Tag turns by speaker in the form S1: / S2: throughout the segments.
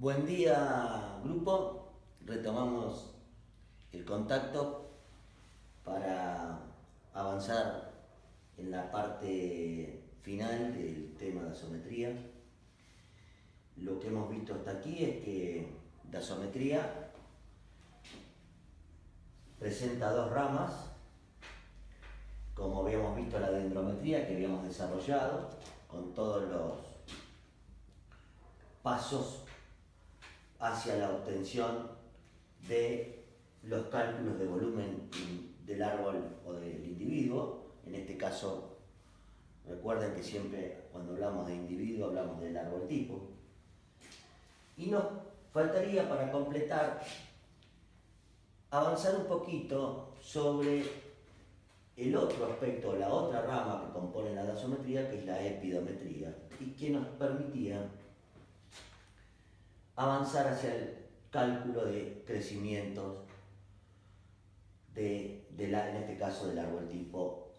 S1: Buen día, grupo. Retomamos el contacto para avanzar en la parte final del tema de asometría. Lo que hemos visto hasta aquí es que la asometría presenta dos ramas, como habíamos visto la dendrometría que habíamos desarrollado, con todos los pasos hacia la obtención de los cálculos de volumen del árbol o del individuo. En este caso, recuerden que siempre cuando hablamos de individuo hablamos del árbol tipo. Y nos faltaría para completar avanzar un poquito sobre el otro aspecto, la otra rama que compone la dasometría, que es la epidometría, y que nos permitía avanzar hacia el cálculo de crecimientos en este caso del árbol tipo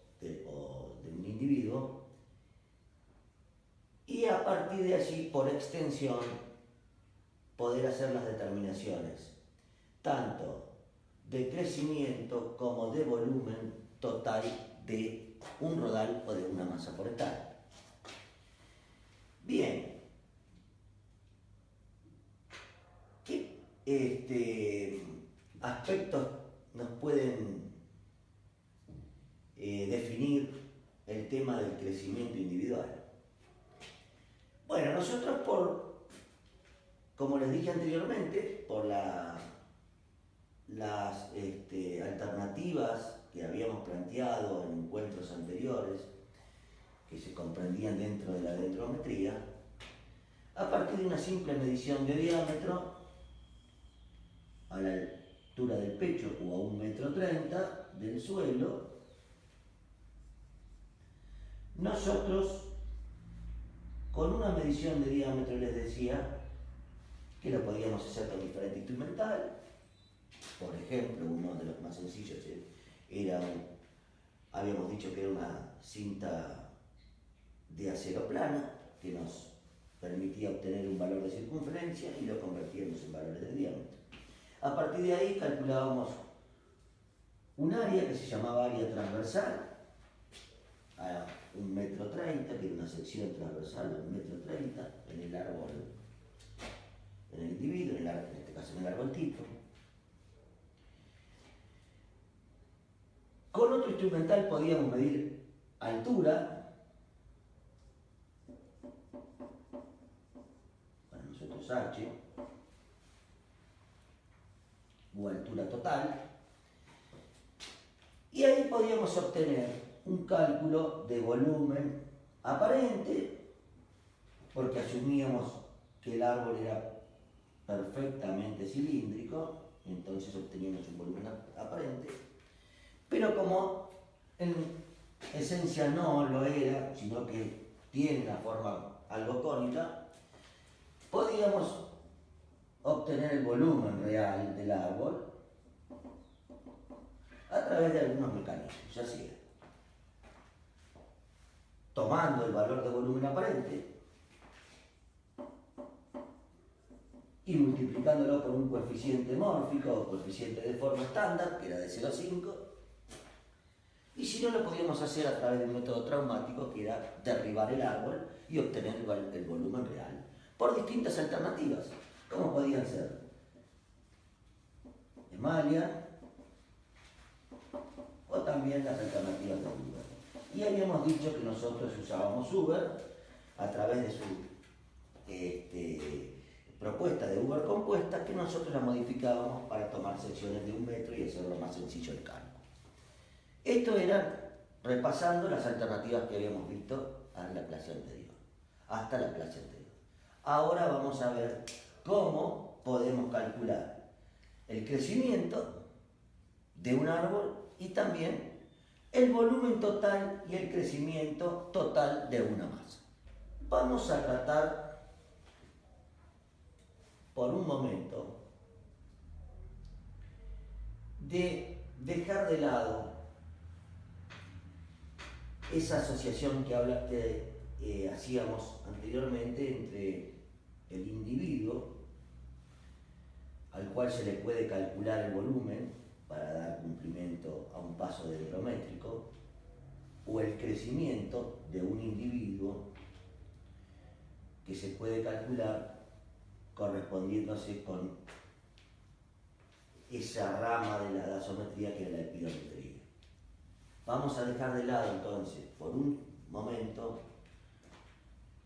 S1: o de un individuo, y a partir de allí, por extensión, poder hacer las determinaciones tanto de crecimiento como de volumen total de un rodal o de una masa forestal. Bien, ¿qué aspectos nos pueden definir el tema del crecimiento individual? Bueno, nosotros como les dije anteriormente, por las alternativas que habíamos planteado en encuentros anteriores, que se comprendían dentro de la dendrometría, a partir de una simple medición de diámetro a la altura del pecho o a 1,30 m del suelo, nosotros con una medición de diámetro les decía que lo podíamos hacer con diferente instrumental. Por ejemplo, uno de los más sencillos habíamos dicho que era una cinta de acero plana que nos permitía obtener un valor de circunferencia y lo convertíamos en valores de diámetro. A partir de ahí calculábamos un área que se llamaba área transversal a 1,30 m, que era una sección transversal de 1,30 m en el árbol, en el individuo, en este caso en el árbol tipo. Con otro instrumental podíamos medir altura, para nosotros H, o altura total, y ahí podíamos obtener un cálculo de volumen aparente, porque asumíamos que el árbol era perfectamente cilíndrico, entonces obteníamos un volumen aparente, pero como en esencia no lo era, sino que tiene una forma algo cónica, podíamos obtener el volumen real del árbol a través de algunos mecanismos, ya sea tomando el valor de volumen aparente y multiplicándolo por un coeficiente mórfico o coeficiente de forma estándar, que era de 0,5, y si no, lo podíamos hacer a través de un método traumático, que era derribar el árbol y obtener el volumen real, por distintas alternativas, como podían ser Emalia o también las alternativas de Huber. Y habíamos dicho que nosotros usábamos Huber a través de su propuesta de Huber compuesta, que nosotros la modificábamos para tomar secciones de 1 metro y hacerlo más sencillo el cálculo. Esto era repasando las alternativas que habíamos visto en la clase anterior, hasta la clase anterior. Ahora vamos a ver cómo podemos calcular el crecimiento de un árbol y también el volumen total y el crecimiento total de una masa. Vamos a tratar por un momento de dejar de lado esa asociación que hacíamos anteriormente entre el individuo al cual se le puede calcular el volumen para dar cumplimiento a un paso dendrométrico, o el crecimiento de un individuo que se puede calcular correspondiéndose con esa rama de la gasometría que es la epidometría. Vamos a dejar de lado entonces por un momento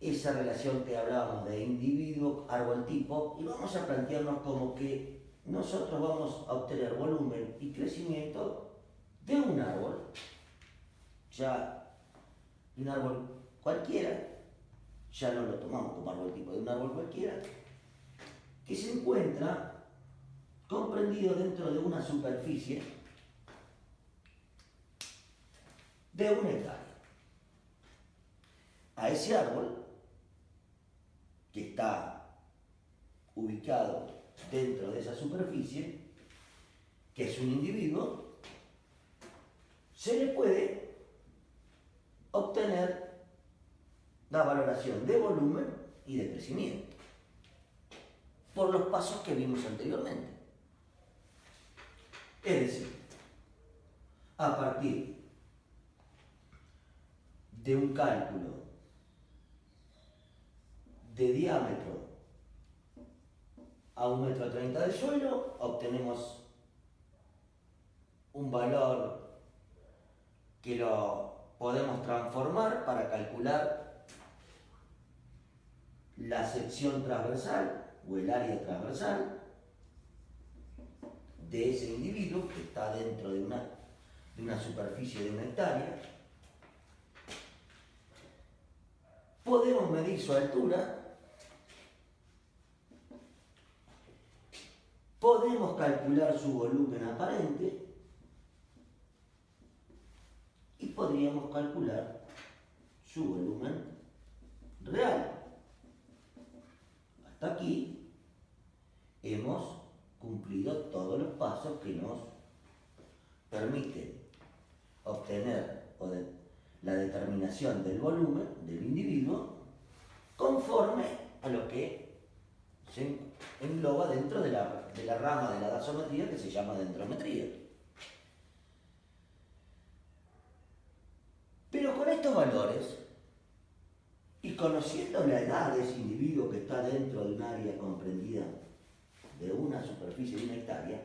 S1: esa relación que hablábamos de individuo, árbol tipo, y vamos a plantearnos como que nosotros vamos a obtener volumen y crecimiento de un árbol, ya de un árbol cualquiera, ya no lo tomamos como árbol tipo, de un árbol cualquiera, que se encuentra comprendido dentro de una superficie de 1 hectárea. A ese árbol, que está ubicado dentro de esa superficie, que es un individuo, se le puede obtener la valoración de volumen y de crecimiento por los pasos que vimos anteriormente. Es decir, a partir de un cálculo de diámetro a 1,30 m de suelo, obtenemos un valor que lo podemos transformar para calcular la sección transversal o el área transversal de ese individuo que está dentro de una superficie de 1 hectárea. Podemos medir su altura, podemos calcular su volumen aparente y podríamos calcular su volumen real. Hasta aquí hemos cumplido todos los pasos que nos permiten obtener la determinación del volumen del individuo conforme a lo que se engloba dentro de la rama de la gasometría que se llama dendrometría. Pero con estos valores y conociendo la edad de ese individuo que está dentro de un área comprendida de una superficie de 1 hectárea,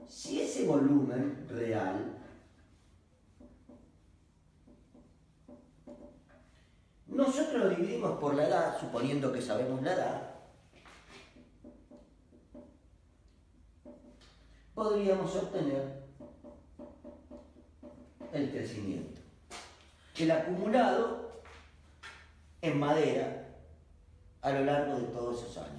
S1: si ese volumen real nosotros lo dividimos por la edad, suponiendo que sabemos la edad, podríamos obtener el crecimiento, el acumulado en madera a lo largo de todos esos años.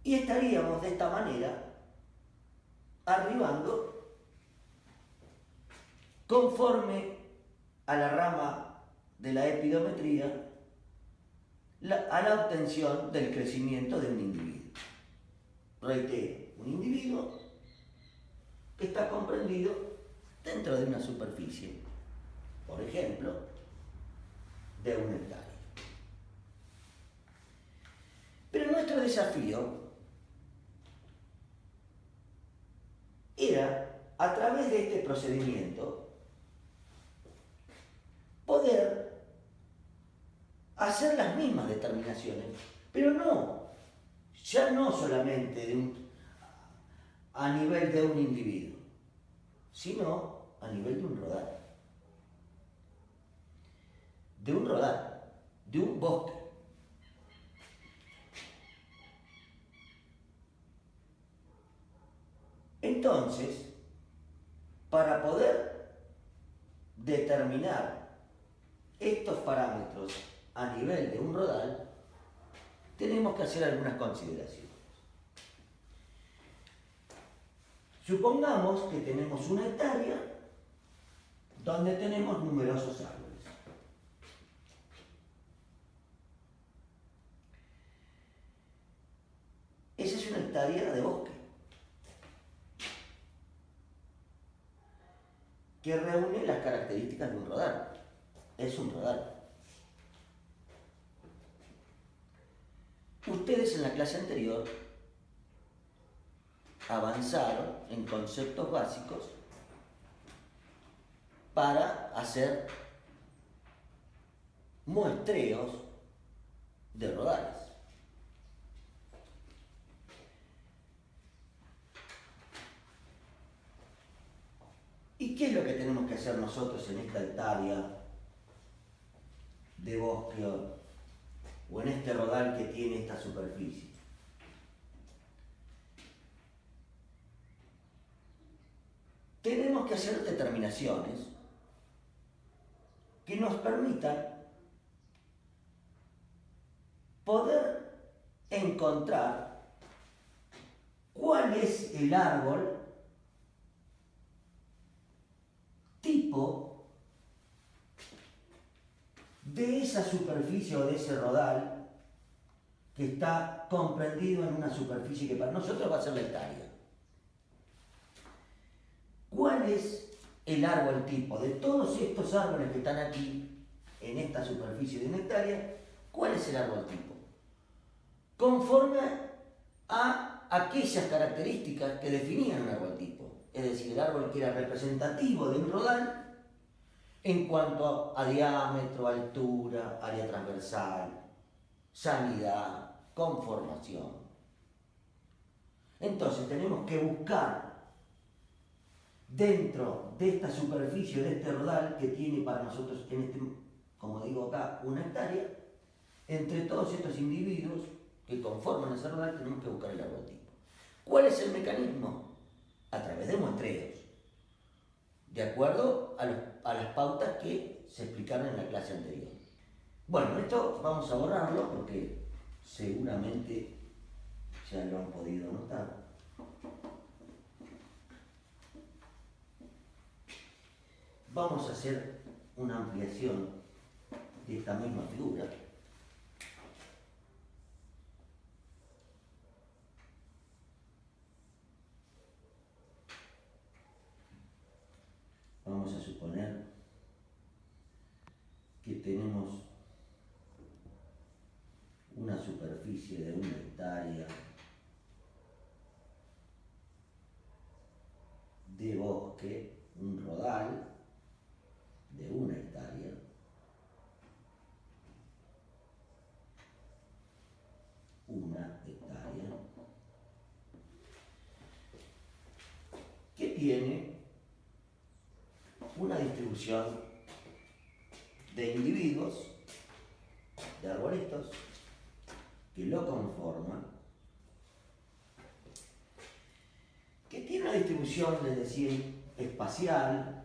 S1: Y estaríamos de esta manera arribando conforme a la rama de la epidometría a la obtención del crecimiento de un individuo. Reitero, un individuo que está comprendido dentro de una superficie, por ejemplo, de 1 hectárea. Pero nuestro desafío era, a través de este procedimiento, poder hacer las mismas determinaciones, pero ya no solamente a nivel de un individuo, sino a nivel de un rodal, de un bosque. Entonces, para poder determinar estos parámetros a nivel de un rodal, tenemos que hacer algunas consideraciones. Supongamos que tenemos 1 hectárea donde tenemos numerosos árboles. Esa es 1 hectárea de bosque que reúne las características de un rodal. Es un rodal. Ustedes en la clase anterior avanzaron en conceptos básicos para hacer muestreos de rodales. ¿Y qué es lo que tenemos que hacer nosotros en esta hectárea de bosque o en este rodal que tiene esta superficie? Tenemos que hacer determinaciones que nos permitan poder encontrar cuál es el árbol tipo de esa superficie o de ese rodal que está comprendido en una superficie que para nosotros va a ser la hectárea. ¿Cuál es el árbol tipo de todos estos árboles que están aquí en esta superficie de una hectárea? ¿Cuál es el árbol tipo? Conforme a aquellas características que definían un árbol tipo, es decir, el árbol que era representativo de un rodal en cuanto a diámetro, altura, área transversal, sanidad, conformación. Entonces tenemos que buscar dentro de esta superficie, de este rodal que tiene para nosotros, en este, como digo acá, una hectárea, entre todos estos individuos que conforman ese rodal tenemos que buscar el árbol tipo. ¿Cuál es el mecanismo? A través de muestreos, de acuerdo a las pautas que se explicaron en la clase anterior. Bueno, esto vamos a borrarlo porque seguramente ya lo han podido notar. Vamos a hacer una ampliación de esta misma figura. Vamos a suponer que tenemos una superficie de una hectárea de bosque, un rodal de una hectárea, que tiene una distribución de individuos, de arbolitos, que lo conforman, que tiene una distribución, es decir, espacial,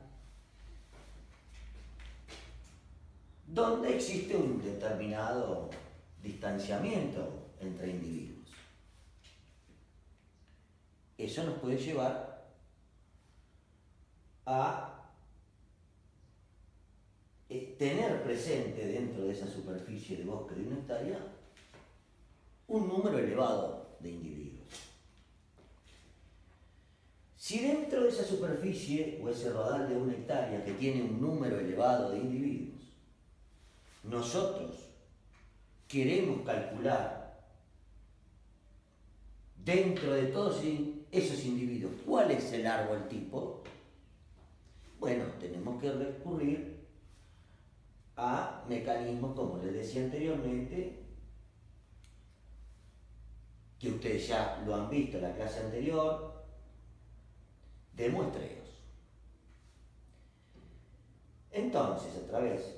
S1: donde existe un determinado distanciamiento entre individuos. Eso nos puede llevar a tener presente dentro de esa superficie de bosque de una hectárea un número elevado de individuos. Si dentro de esa superficie o ese rodal de una hectárea que tiene un número elevado de individuos, nosotros queremos calcular dentro de todos esos individuos cuál es el árbol tipo, bueno, tenemos que recurrir a mecanismos, como les decía anteriormente, que ustedes ya lo han visto en la clase anterior, de muestreos. Entonces, a través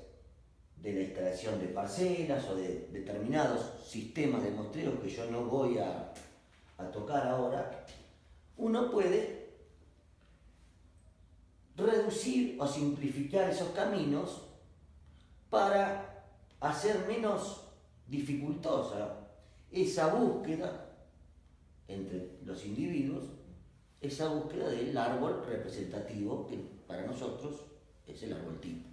S1: de la instalación de parcelas o de determinados sistemas de muestreos que yo no voy a tocar ahora, uno puede reducir o simplificar esos caminos para hacer menos dificultosa esa búsqueda entre los individuos, esa búsqueda del árbol representativo que para nosotros es el árbol tipo.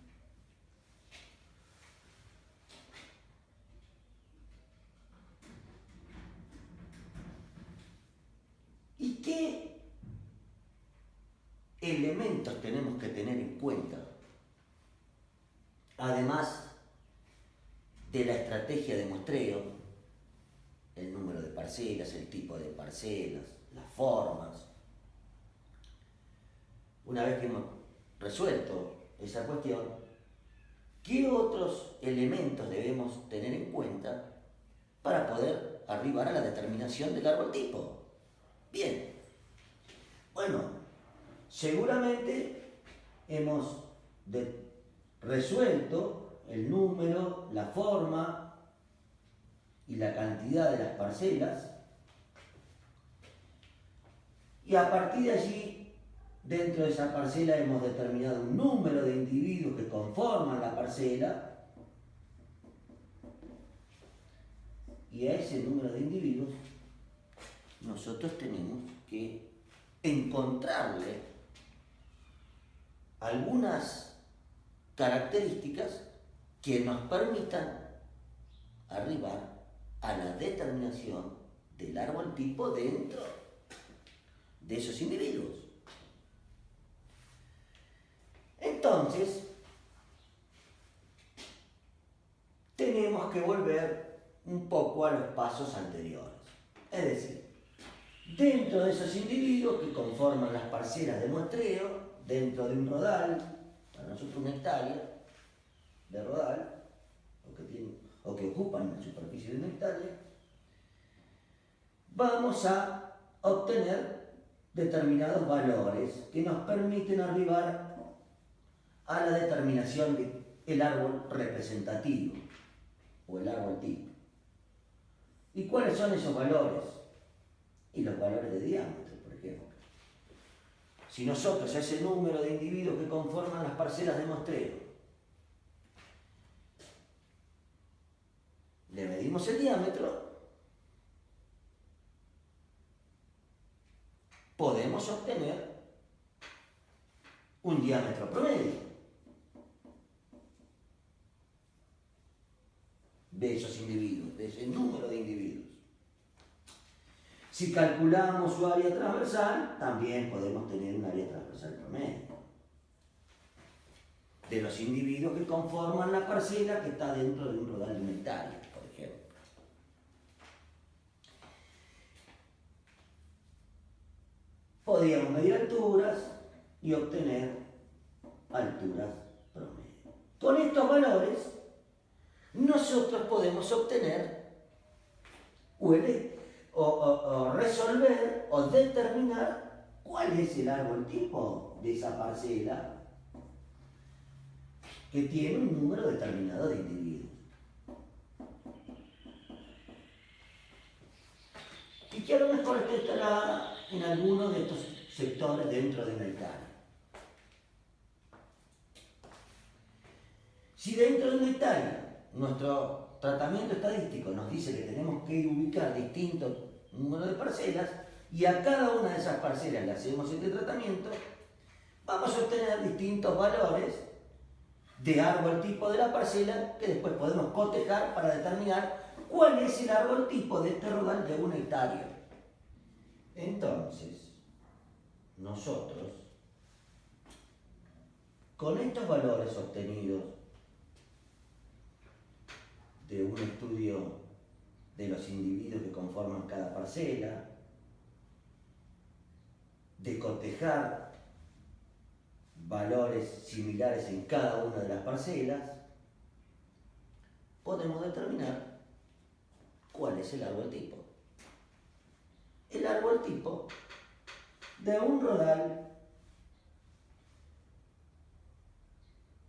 S1: ¿Y qué elementos tenemos que tener en cuenta? Además de la estrategia de muestreo, el número de parcelas, el tipo de parcelas, las formas. Una vez que hemos resuelto esa cuestión, ¿qué otros elementos debemos tener en cuenta para poder arribar a la determinación del árbol tipo? Bien, bueno, seguramente hemos resuelto el número, la forma y la cantidad de las parcelas, y a partir de allí, dentro de esa parcela hemos determinado un número de individuos que conforman la parcela, y a ese número de individuos nosotros tenemos que encontrarle algunas características que nos permitan arribar a la determinación del árbol tipo dentro de esos individuos. Entonces, tenemos que volver un poco a los pasos anteriores. Es decir, dentro de esos individuos que conforman las parcelas de muestreo, dentro de un rodal, para nosotros una hectárea de rodal, o que ocupan la superficie de una hectárea, vamos a obtener determinados valores que nos permiten arribar a la determinación del árbol representativo o el árbol tipo. ¿Y cuáles son esos valores? Y los valores de diámetro, por ejemplo. Si nosotros a ese número de individuos que conforman las parcelas de muestreo le medimos el diámetro, podemos obtener un diámetro promedio de esos individuos, de ese número de individuos. Si calculamos su área transversal, también podemos tener un área transversal promedio de los individuos que conforman la parcela que está dentro de un rodal de una hectárea, por ejemplo. Podríamos medir alturas y obtener alturas promedio. Con estos valores, nosotros podemos obtener o resolver o determinar cuál es el árbol tipo de esa parcela que tiene un número determinado de individuos. Y que a lo mejor estará en alguno de estos sectores dentro de una hectárea. Si dentro de una hectárea nuestro tratamiento estadístico nos dice que tenemos que ubicar distintos números de parcelas y a cada una de esas parcelas le hacemos este tratamiento, vamos a obtener distintos valores de árbol tipo de la parcela que después podemos cotejar para determinar cuál es el árbol tipo de este rodal de una hectárea. Entonces, nosotros, con estos valores obtenidos de un estudio de los individuos que conforman cada parcela, de cotejar valores similares en cada una de las parcelas, podemos determinar cuál es el árbol tipo. El árbol tipo de un rodal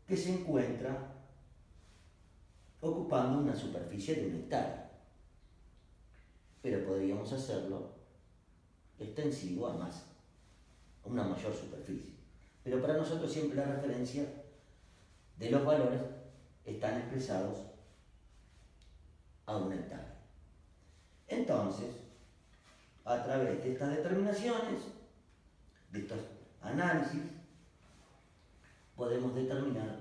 S1: que se encuentra ocupando una superficie de una hectárea. Pero podríamos hacerlo extensivo a una mayor superficie. Pero para nosotros siempre la referencia de los valores están expresados a una hectárea. Entonces, a través de estas determinaciones, de estos análisis, podemos determinar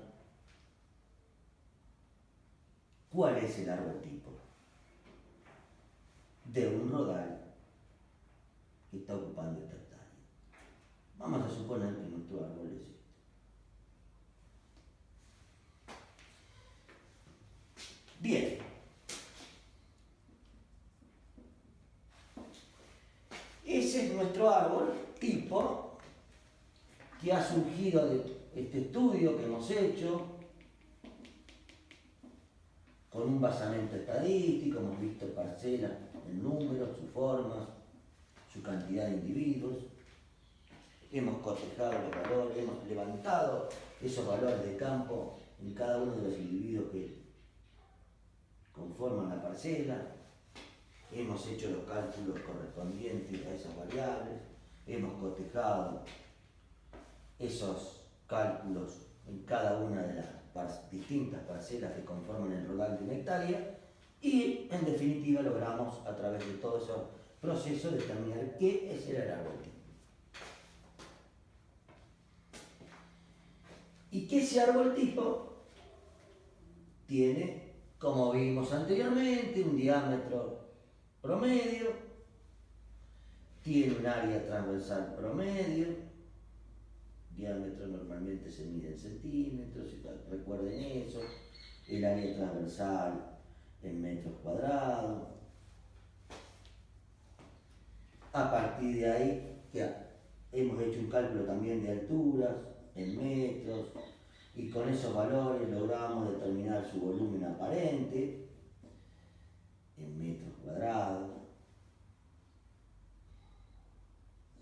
S1: cuál es el árbol tipo de un rodal que está ocupando esta hectárea. Vamos a suponer que nuestro árbol es este. Bien. nuestro árbol tipo que ha surgido de este estudio que hemos hecho con un basamento estadístico, hemos visto parcelas en números, sus formas, su cantidad de individuos, hemos cotejado los valores, hemos levantado esos valores de campo en cada uno de los individuos que conforman la parcela, hemos hecho los cálculos correspondientes a esas variables, hemos cotejado esos cálculos en cada una de las distintas parcelas que conforman el rodal de una hectárea y, en definitiva, logramos a través de todo ese proceso determinar qué es el árbol tipo. Y que ese árbol tipo tiene, como vimos anteriormente, un diámetro promedio, tiene un área transversal promedio, diámetro normalmente se mide en centímetros, recuerden eso, el área transversal en metros cuadrados. A partir de ahí ya hemos hecho un cálculo también de alturas en metros y con esos valores logramos determinar su volumen aparente en metros cuadrados,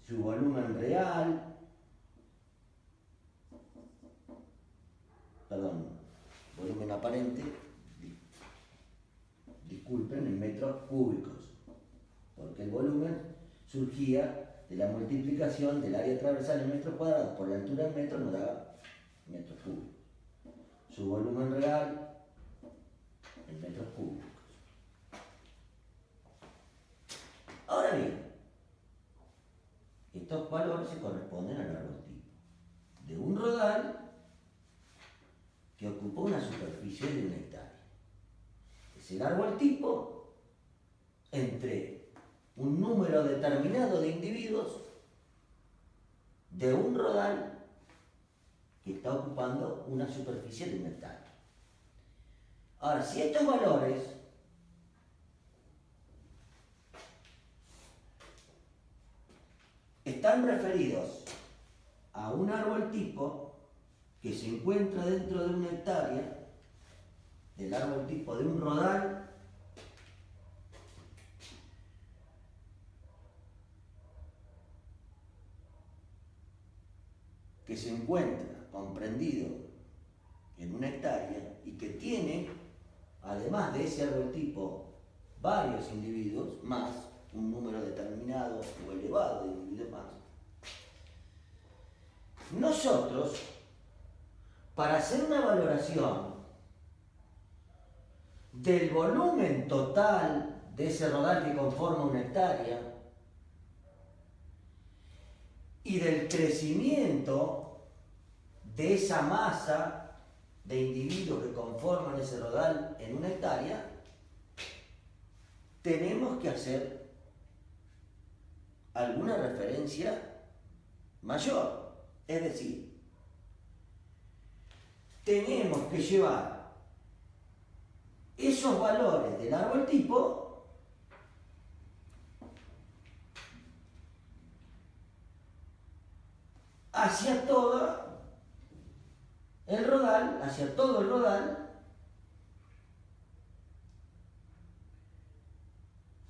S1: su volumen real, volumen aparente, disculpen, en metros cúbicos, porque el volumen surgía de la multiplicación del área transversal en metros cuadrados por la altura en metros, nos daba metros cúbicos. Su volumen real en metros cúbicos. Ahora bien, estos valores se corresponden al árbol tipo de un rodal que ocupa una superficie de 1 hectárea. Es el árbol tipo entre un número determinado de individuos de un rodal que está ocupando una superficie de 1 hectárea. Ahora, si estos valores están referidos a un árbol tipo que se encuentra dentro de 1 hectárea, del árbol tipo de un rodal, que se encuentra comprendido en 1 hectárea y que tiene, además de ese árbol tipo, varios individuos, más un número determinado o elevado de individuos más, nosotros, para hacer una valoración del volumen total de ese rodal que conforma 1 hectárea y del crecimiento de esa masa de individuos que conforman ese rodal en 1 hectárea, tenemos que hacer alguna referencia mayor. Es decir, tenemos que llevar esos valores del árbol tipo hacia todo el rodal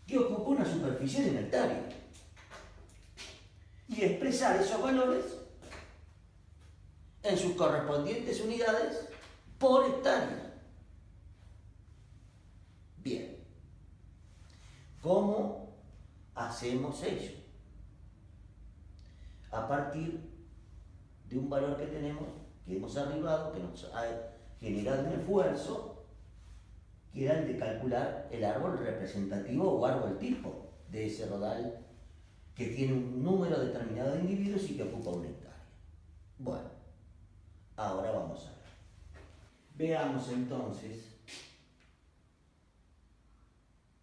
S1: que ocupa una superficie de 1 hectárea y expresar esos valores en sus correspondientes unidades por hectárea. Bien, ¿cómo hacemos ello? A partir de un valor que tenemos, que hemos arribado, que nos ha generado un esfuerzo, que era el de calcular el árbol representativo o árbol tipo de ese rodal que tiene un número determinado de individuos y que ocupa 1 hectárea. Bueno, ahora vamos a ver. Veamos entonces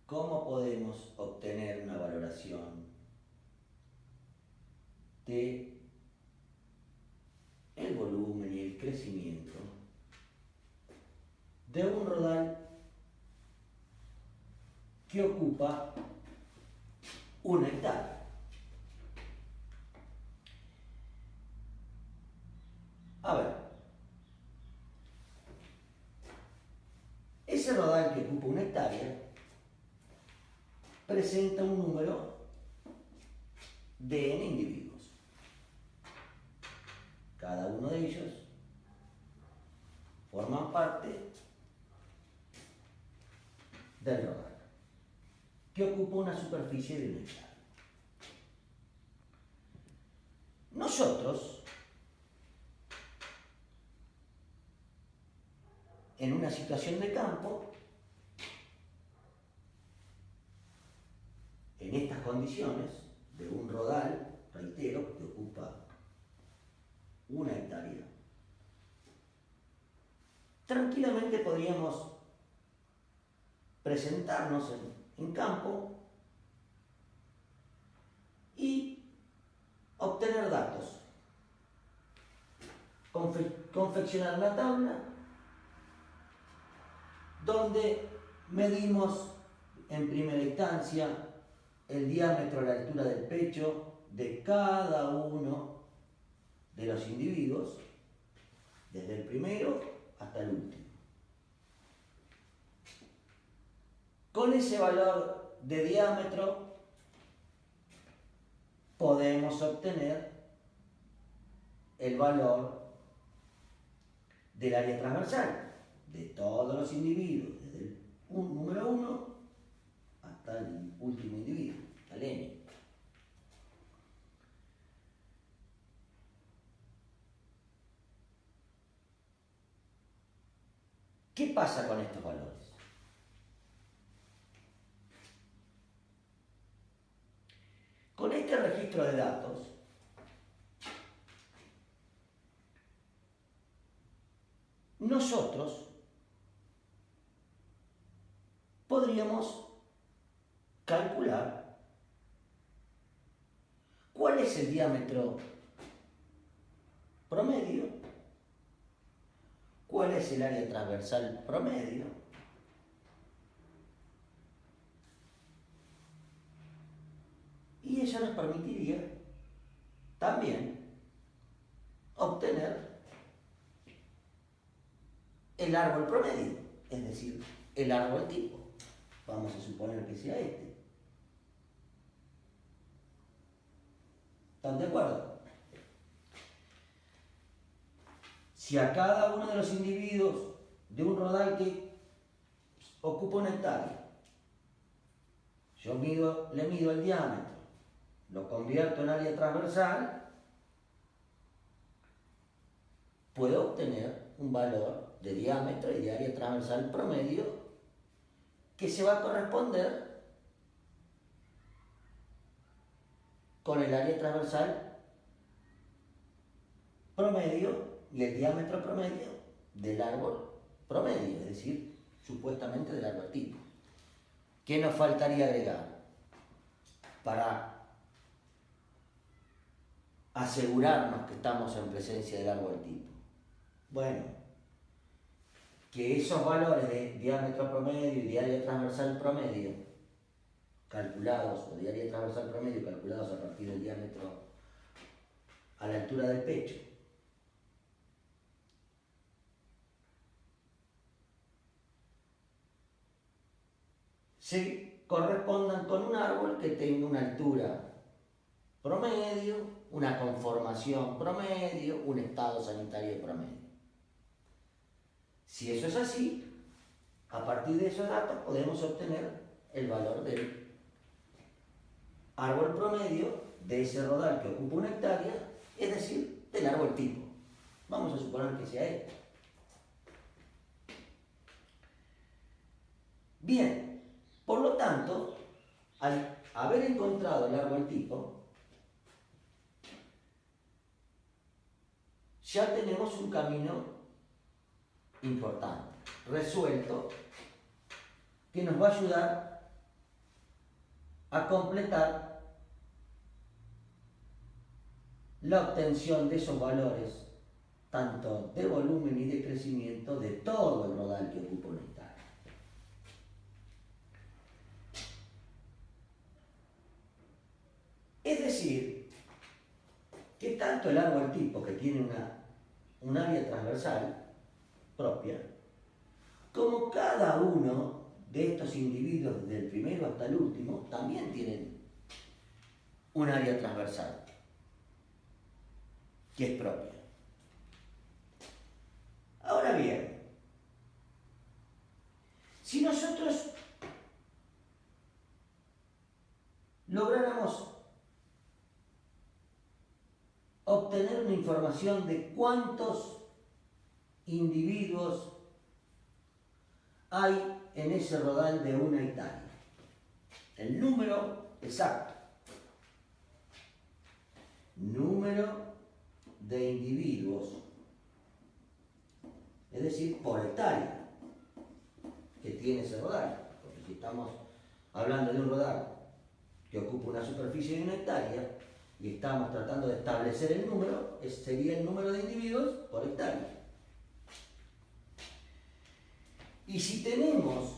S1: cómo podemos obtener una valoración de el volumen y el crecimiento de un rodal que ocupa 1 hectárea. ese rodal que ocupa 1 hectárea presenta un número de n individuos. Cada uno de ellos forman parte del rodal, que ocupa una superficie de 1 hectárea. Nosotros, en una situación de campo, en estas condiciones, de un rodal, reitero, que ocupa 1 hectárea, tranquilamente podríamos presentarnos en campo y obtener datos, confeccionar una tabla donde medimos en primera instancia el diámetro a la altura del pecho de cada uno de los individuos, desde el primero hasta el último. Con ese valor de diámetro podemos obtener el valor del área transversal de todos los individuos, desde el número 1 hasta el último individuo, al n. ¿Qué pasa con estos valores? Con este registro de datos, nosotros podríamos calcular cuál es el diámetro promedio, cuál es el área transversal promedio, y eso nos permitiría también obtener el árbol promedio, es decir, el árbol tipo. Vamos a suponer que sea este. ¿Están de acuerdo? Si a cada uno de los individuos de un rodal que ocupa 1 hectárea, yo le mido el diámetro, lo convierto en área transversal, puedo obtener un valor de diámetro y de área transversal promedio que se va a corresponder con el área transversal promedio y el diámetro promedio del árbol promedio, es decir, supuestamente del árbol tipo. ¿Qué nos faltaría agregar para asegurarnos que estamos en presencia del árbol tipo? Bueno, que esos valores de diámetro promedio y de área transversal promedio calculados, o de área transversal promedio calculados a partir del diámetro a la altura del pecho, se correspondan con un árbol que tenga una altura promedio, una conformación promedio, un estado sanitario promedio. Si eso es así, a partir de esos datos podemos obtener el valor del árbol promedio de ese rodal que ocupa 1 hectárea, es decir, del árbol tipo. Vamos a suponer que sea este. Bien, por lo tanto, al haber encontrado el árbol tipo, ya tenemos un camino importante, resuelto, que nos va a ayudar a completar la obtención de esos valores, tanto de volumen y de crecimiento, de todo el rodal que ocupa 1 hectárea. Es decir, que tanto el árbol tipo, que tiene un área transversal propia, como cada uno de estos individuos, desde el primero hasta el último, también tienen un área transversal, que es propia. Ahora bien, si nosotros lográramos obtener una información de cuántos individuos hay en ese rodal de una hectárea, el número exacto, número de individuos, es decir, por hectárea que tiene ese rodal, porque si estamos hablando de un rodal que ocupa una superficie de una hectárea y estamos tratando de establecer el número, sería el número de individuos por hectárea. Y si tenemos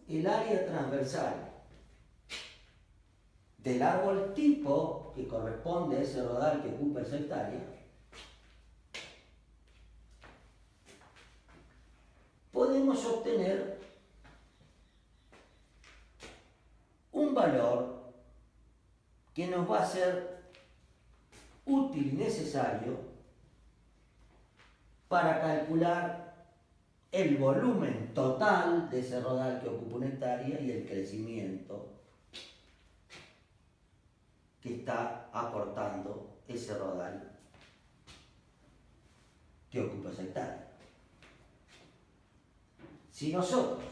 S1: el área transversal del árbol tipo que corresponde a ese rodal que ocupa esa hectárea, podemos obtener un valor que nos va a ser útil y necesario para calcular el volumen total de ese rodal que ocupa una hectárea y el crecimiento que está aportando ese rodal que ocupa esa hectárea. Si nosotros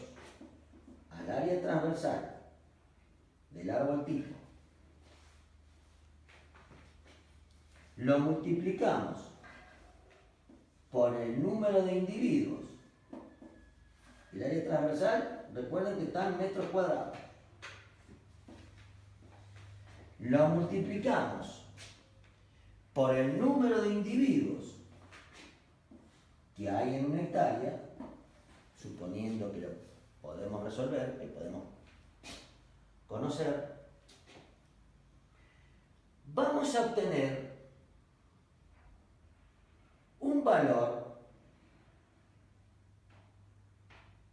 S1: al área transversal del árbol tipo lo multiplicamos por el número de individuos, el área transversal, recuerden que está en metros cuadrados, lo multiplicamos por el número de individuos que hay en una hectárea, suponiendo que lo podemos resolver, que podemos conocer, vamos a obtener un valor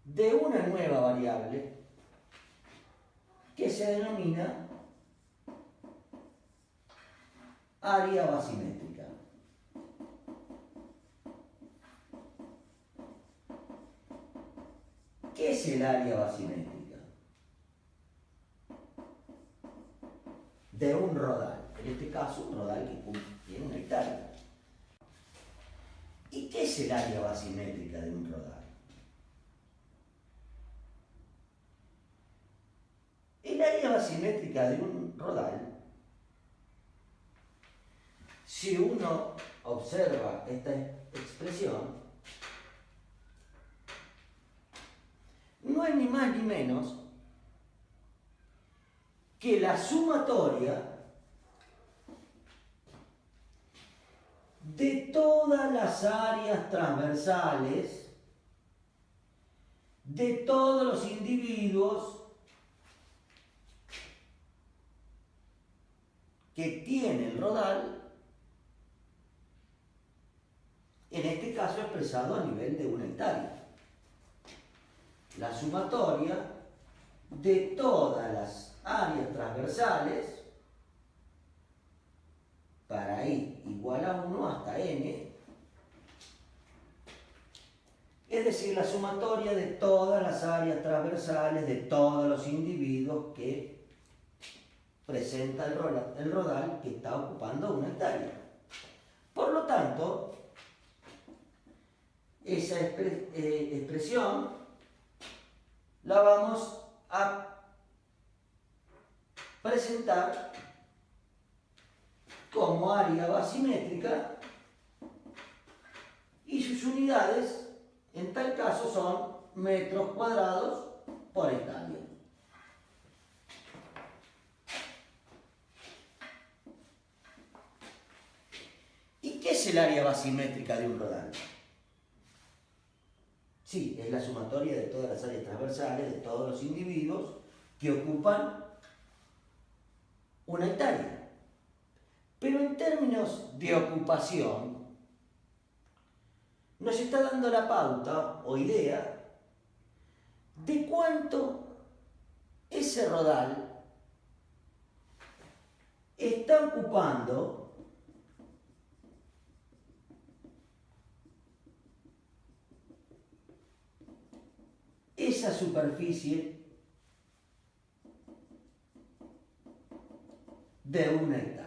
S1: de una nueva variable que se denomina área basimétrica. ¿Qué es el área basimétrica de un rodal? En este caso, un rodal que tiene una hectárea. ¿Y qué es el área basimétrica de un rodal? El área basimétrica de un rodal, si uno observa esta expresión, no es ni más ni menos que la sumatoria de todas las áreas transversales de todos los individuos que tiene el rodal, en este caso expresado a nivel de una hectárea. La sumatoria de todas las áreas transversales para i igual a 1 hasta n, es decir, la sumatoria de todas las áreas transversales de todos los individuos que presenta el rodal que está ocupando una hectárea. Por lo tanto, esa expresión la vamos a presentar como área basimétrica y sus unidades en tal caso son metros cuadrados por hectárea. ¿Y qué es el área basimétrica de un rodal? Sí, es la sumatoria de todas las áreas transversales de todos los individuos que ocupan una hectárea. Pero en términos de ocupación, nos está dando la pauta o idea de cuánto ese rodal está ocupando esa superficie de una hectárea.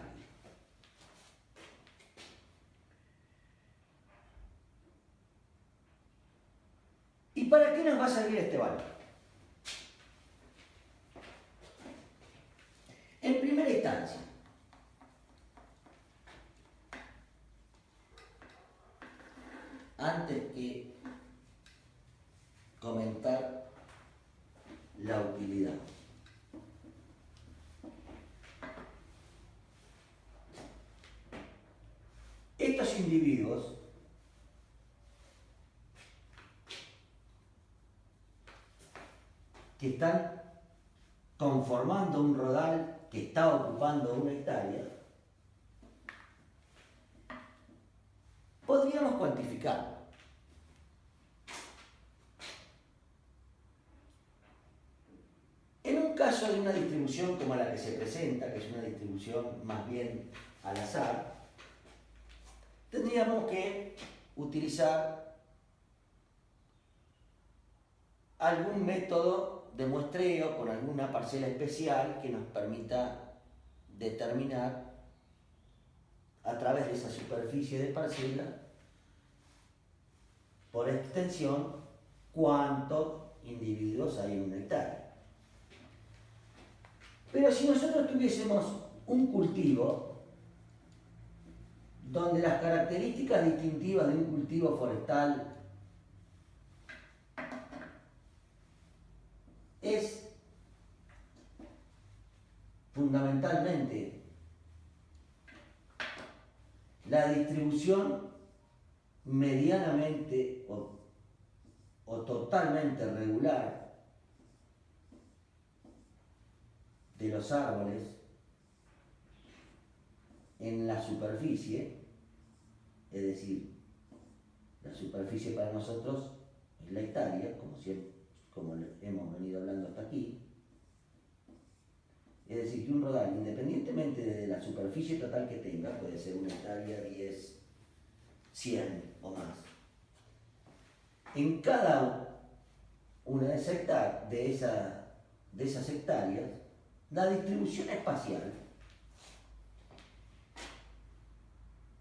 S1: ¿Y para qué nos va a servir este valor? En primera instancia, antes que comentar la utilidad, estos individuos que están conformando un rodal que está ocupando una hectárea, podríamos cuantificarlo. En un caso de una distribución como la que se presenta, que es una distribución más bien al azar, tendríamos que utilizar algún método de muestreo con alguna parcela especial que nos permita determinar a través de esa superficie de parcela, por extensión, cuántos individuos hay en una hectárea. Pero si nosotros tuviésemos un cultivo donde las características distintivas de un cultivo forestal es fundamentalmente la distribución medianamente o totalmente regular de los árboles en la superficie, es decir, la superficie para nosotros es la hectárea, como hemos venido hablando hasta aquí. Es decir, que un rodal, independientemente de la superficie total que tenga, puede ser una hectárea, 10, 100 o más. En cada una de esas hectáreas, la distribución espacial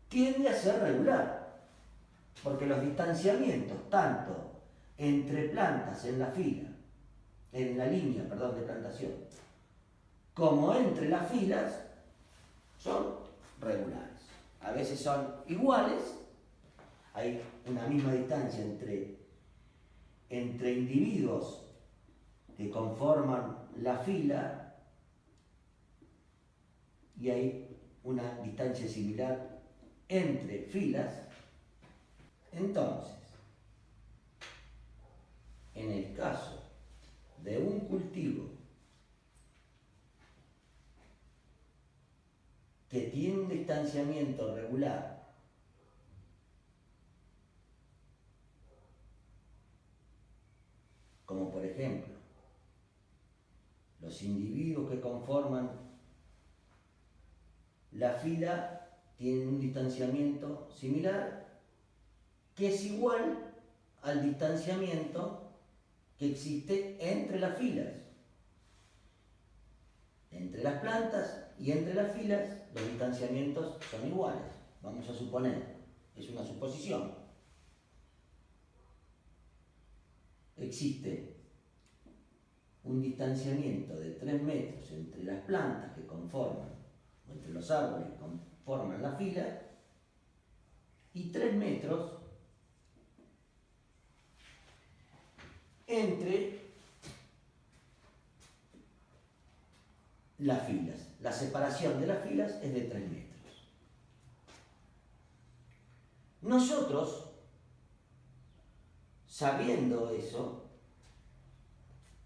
S1: tiende a ser regular, porque los distanciamientos, tanto entre plantas en la línea de plantación, como entre las filas, son regulares. A veces son iguales, hay una misma distancia entre individuos que conforman la fila y hay una distancia similar entre filas. Entonces, en el caso de un cultivo que tiene un distanciamiento regular como por ejemplo los individuos que conforman la fila tienen un distanciamiento similar que es igual al distanciamiento que existe entre las filas. Entre las plantas y entre las filas los distanciamientos son iguales. Vamos a suponer, es una suposición. Existe un distanciamiento de 3 metros entre las plantas que conforman, o entre los árboles que conforman la fila, y 3 metros entre las filas. La separación de las filas es de 3 metros. Nosotros, sabiendo eso,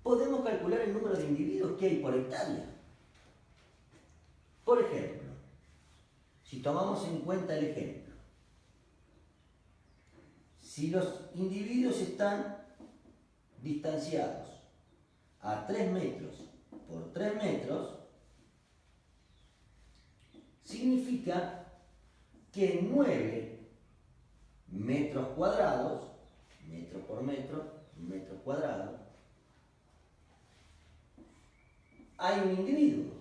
S1: podemos calcular el número de individuos que hay por hectárea. Por ejemplo, si tomamos en cuenta el ejemplo, Si los individuos están distanciados a 3 metros por 3 metros, significa que 9 metros cuadrados, metro por metro cuadrado, hay un individuo.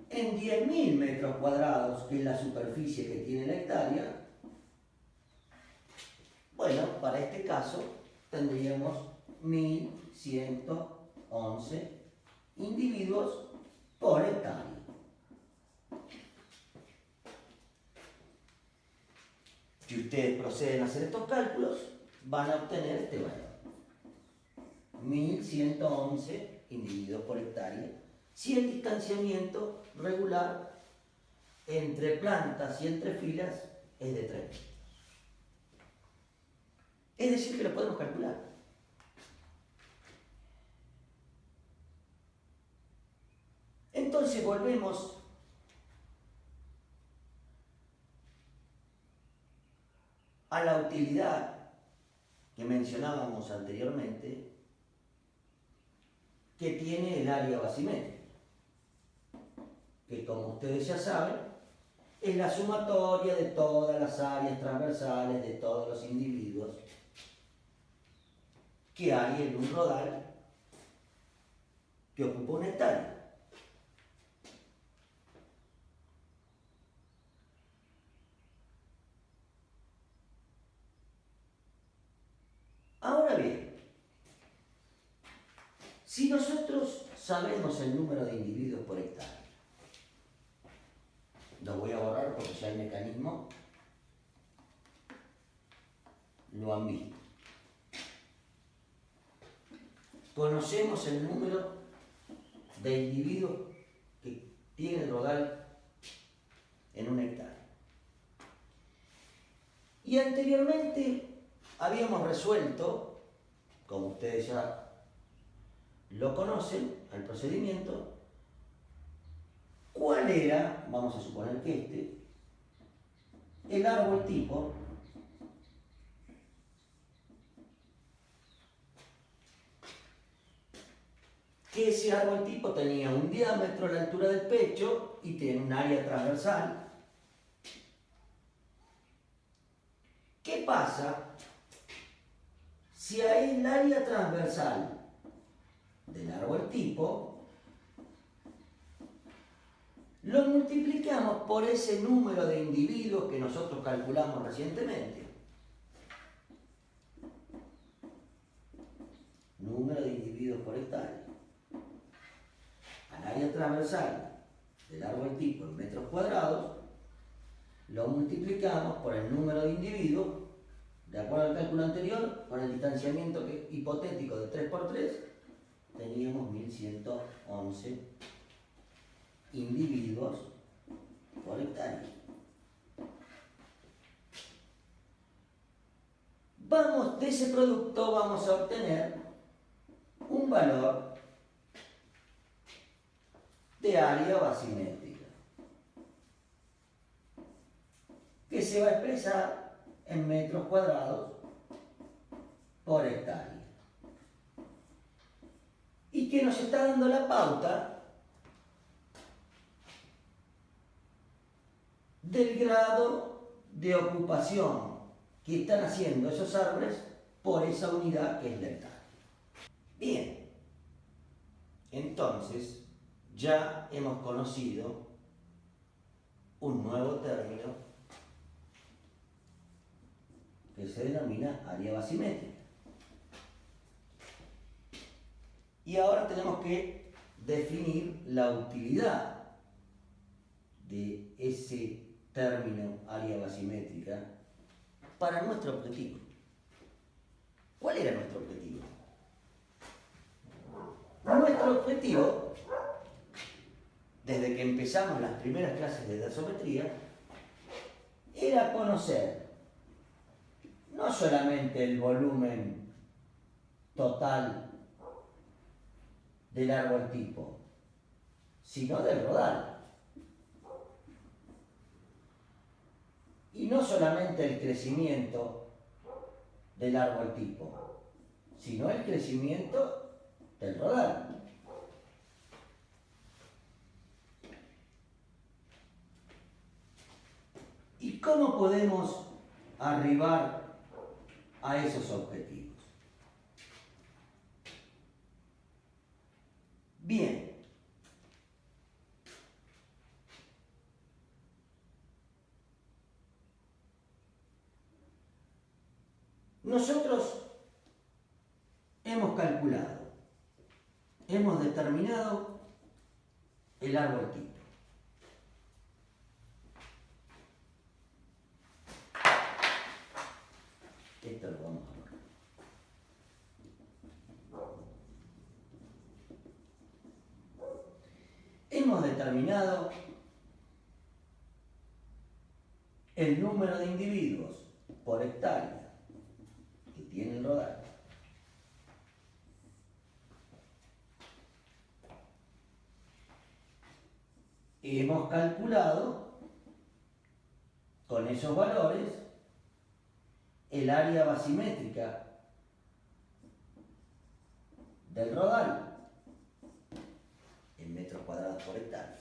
S1: En 10.000 metros cuadrados, que es la superficie que tiene la hectárea, bueno, para este caso tendríamos 1.111 individuos por hectárea. Si ustedes proceden a hacer estos cálculos, van a obtener este valor. 1.111 individuos por hectárea, si el distanciamiento regular entre plantas y entre filas es de 3 metros. Es decir, que lo podemos calcular. Entonces volvemos a la utilidad que mencionábamos anteriormente, que tiene el área basimétrica, que como ustedes ya saben, es la sumatoria de todas las áreas transversales de todos los individuos que hay en un rodal que ocupa una hectárea. Ahora bien, si nosotros sabemos el número de individuos por hectárea, lo voy a borrar porque ya el mecanismo lo han visto. Conocemos el número de individuos que tiene el rodal en una hectárea. Y anteriormente habíamos resuelto, como ustedes ya lo conocen, el procedimiento, cuál era, vamos a suponer que el árbol tipo que ese árbol tipo tenía un diámetro a la altura del pecho y tiene un área transversal. ¿Qué pasa si a el área transversal del árbol tipo lo multiplicamos por ese número de individuos que nosotros calculamos recientemente? Número de individuos por hectárea. Al área transversal del árbol tipo en metros cuadrados, lo multiplicamos por el número de individuos, de acuerdo al cálculo anterior, con el distanciamiento hipotético de 3 por 3, teníamos 1.111 individuos por hectárea. De ese producto vamos a obtener un valor de área basimétrica, que se va a expresar en metros cuadrados por hectárea, y que nos está dando la pauta del grado de ocupación que están haciendo esos árboles por esa unidad que es la hectárea. Bien, entonces ya hemos conocido un nuevo término que se denomina área basimétrica. Y ahora tenemos que definir la utilidad de ese término área basimétrica para nuestro objetivo. ¿Cuál era nuestro objetivo? Nuestro objetivo, desde que empezamos las primeras clases de dersometría, era conocer no solamente el volumen total del árbol tipo, sino del rodal. Y no solamente el crecimiento del árbol tipo, sino el crecimiento del rodal. ¿Y cómo podemos arribar a esos objetivos? Bien. Nosotros hemos calculado, hemos determinado el árbol tipo. Esto lo vamos a ver. Hemos determinado el número de individuos por hectárea que tiene el rodal. Hemos calculado con esos valores el área basimétrica del rodal en metros cuadrados por hectárea.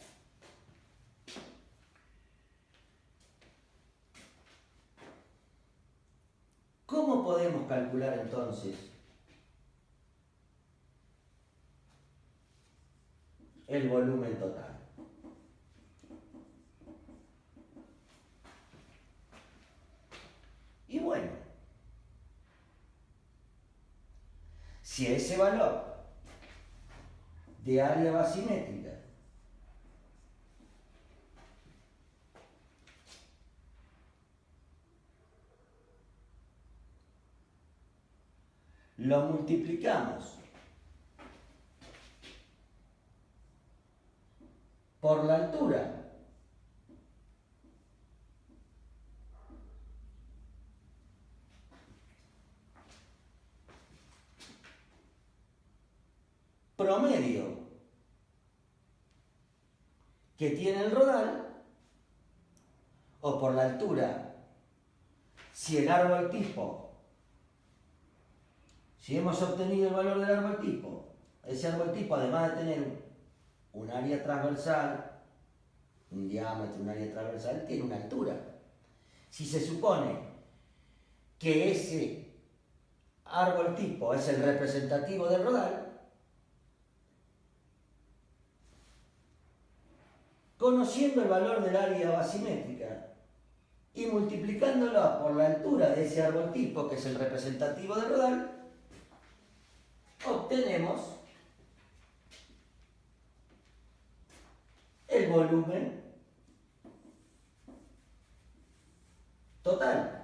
S1: ¿Cómo podemos calcular entonces el volumen total? Y bueno, si ese valor de área basimétrica lo multiplicamos por la altura promedio que tiene el rodal, o por la altura, si el árbol tipo, si hemos obtenido el valor del árbol tipo, ese árbol tipo, además de tener un área transversal, un diámetro, un área transversal, tiene una altura. Si se supone que ese árbol tipo es el representativo del rodal, conociendo el valor del área basimétrica y multiplicándolo por la altura de ese árbol tipo, que es el representativo del rodal, obtenemos el volumen total.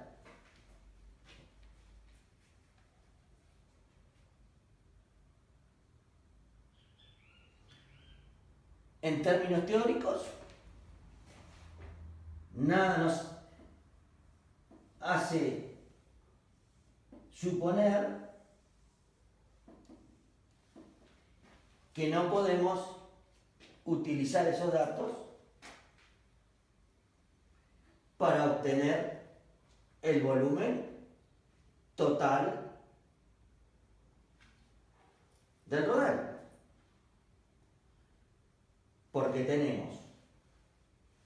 S1: En términos teóricos, nada nos hace suponer que no podemos utilizar esos datos para obtener el volumen total del rodal. Porque tenemos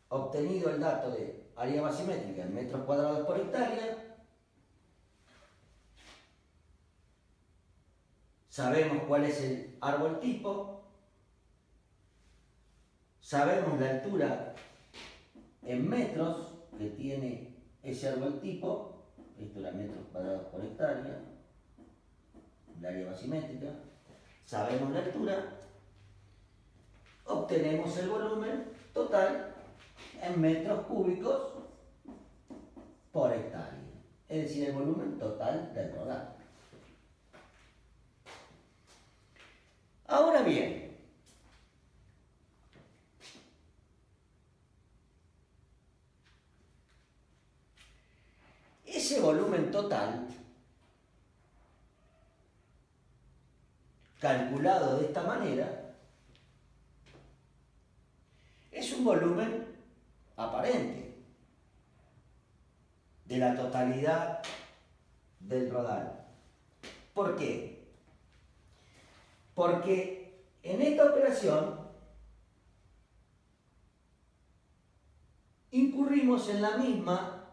S1: obtenido el dato de área basimétrica en metros cuadrados por hectárea, sabemos cuál es el árbol tipo, sabemos la altura en metros que tiene ese árbol tipo, esto era metros cuadrados por hectárea, el área basimétrica, sabemos la altura, obtenemos el volumen total en metros cúbicos por hectárea, es decir, el volumen total del rodal. Ahora bien, ese volumen total, calculado de esta manera, es un volumen aparente. de la totalidad del rodal. ¿Por qué? Porque en esta operación incurrimos en la misma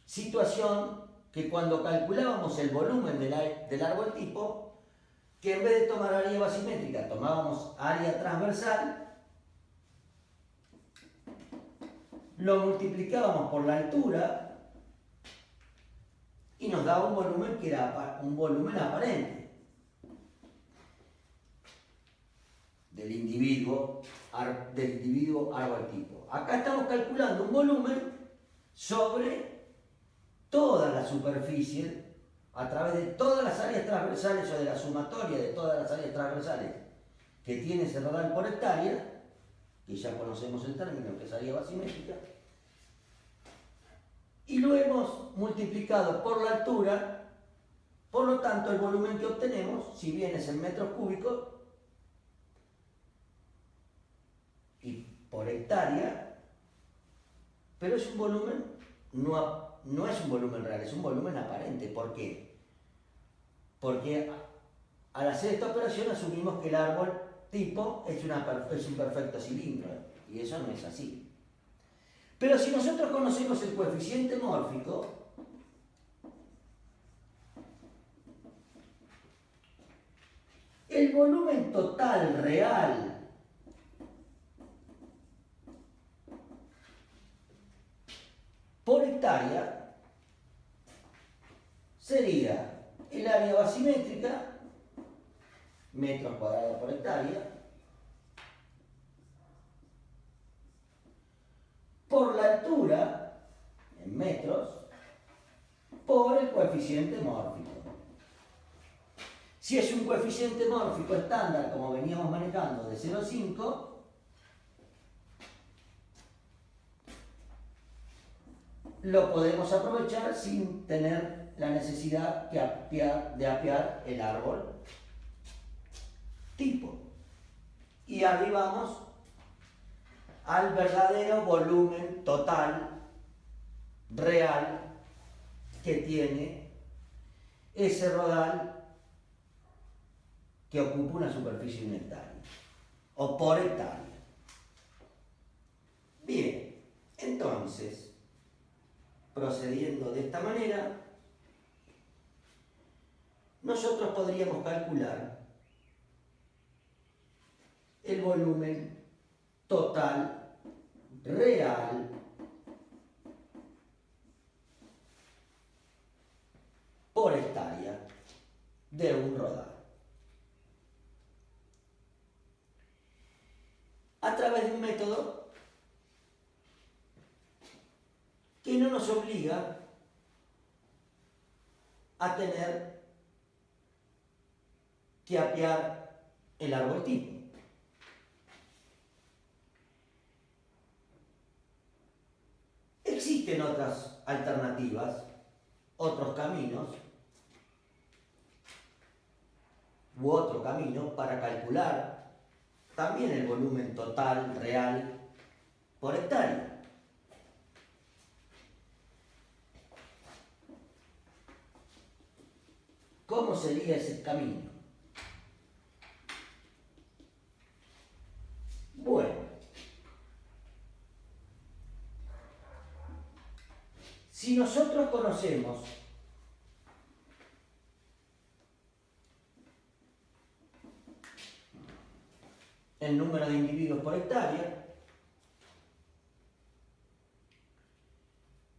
S1: situación que cuando calculábamos el volumen del árbol tipo, que en vez de tomar área basimétrica tomábamos área transversal, lo multiplicábamos por la altura y nos daba un volumen que era un volumen aparente del individuo árbol tipo. Acá estamos calculando un volumen sobre toda la superficie a través de todas las áreas transversales o de la sumatoria de todas las áreas transversales que tiene ese rodal por hectárea, que ya conocemos el término que es área basimétrica, y lo hemos multiplicado por la altura. Por lo tanto, el volumen que obtenemos, si bien es en metros cúbicos y por hectárea, pero es un volumen, no es un volumen real, es un volumen aparente. ¿Por qué? Porque al hacer esta operación asumimos que el árbol tipo es un perfecto cilindro, y eso no es así. Pero si nosotros conocemos el coeficiente mórfico, el volumen total real por hectárea sería el área basimétrica, metros cuadrados por hectárea, por la altura, en metros, por el coeficiente mórfico. Si es un coeficiente mórfico estándar, como veníamos manejando, de 0,5, lo podemos aprovechar sin tener la necesidad de apiar el árbol tipo. Y arribamos al verdadero volumen total, real, que tiene ese rodal que ocupa una superficie de un hectárea, o por hectárea. Bien, entonces, procediendo de esta manera, nosotros podríamos calcular el volumen total real por hectárea de un rodal a través de un método que no nos obliga a tener que apiar el árbol tipo. Existen otras alternativas, otros caminos u otro camino para calcular también el volumen total real por hectárea. ¿Cómo sería ese camino? Bueno, si nosotros conocemos el número de individuos por hectárea,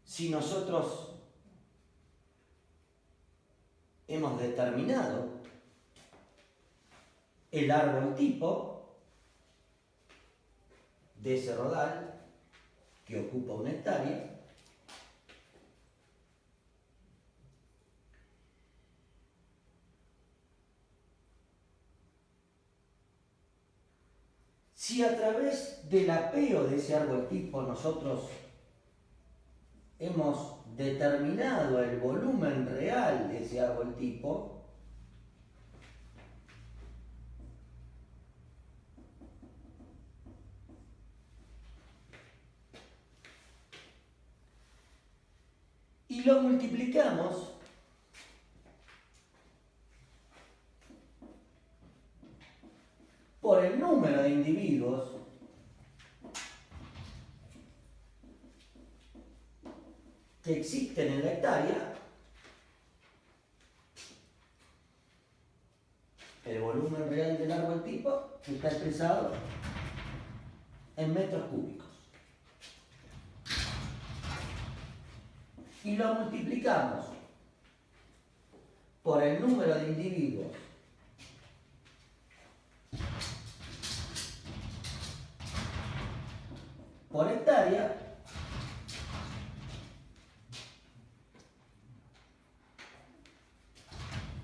S1: si nosotros hemos determinado el árbol tipo de ese rodal que ocupa una hectárea, si a través del apeo de ese árbol tipo nosotros hemos determinado el volumen real de ese árbol tipo, y lo multiplicamos por el número de individuos que existen en la hectárea, el volumen real del árbol tipo está expresado en metros cúbicos. Y lo multiplicamos por el número de individuos por hectárea,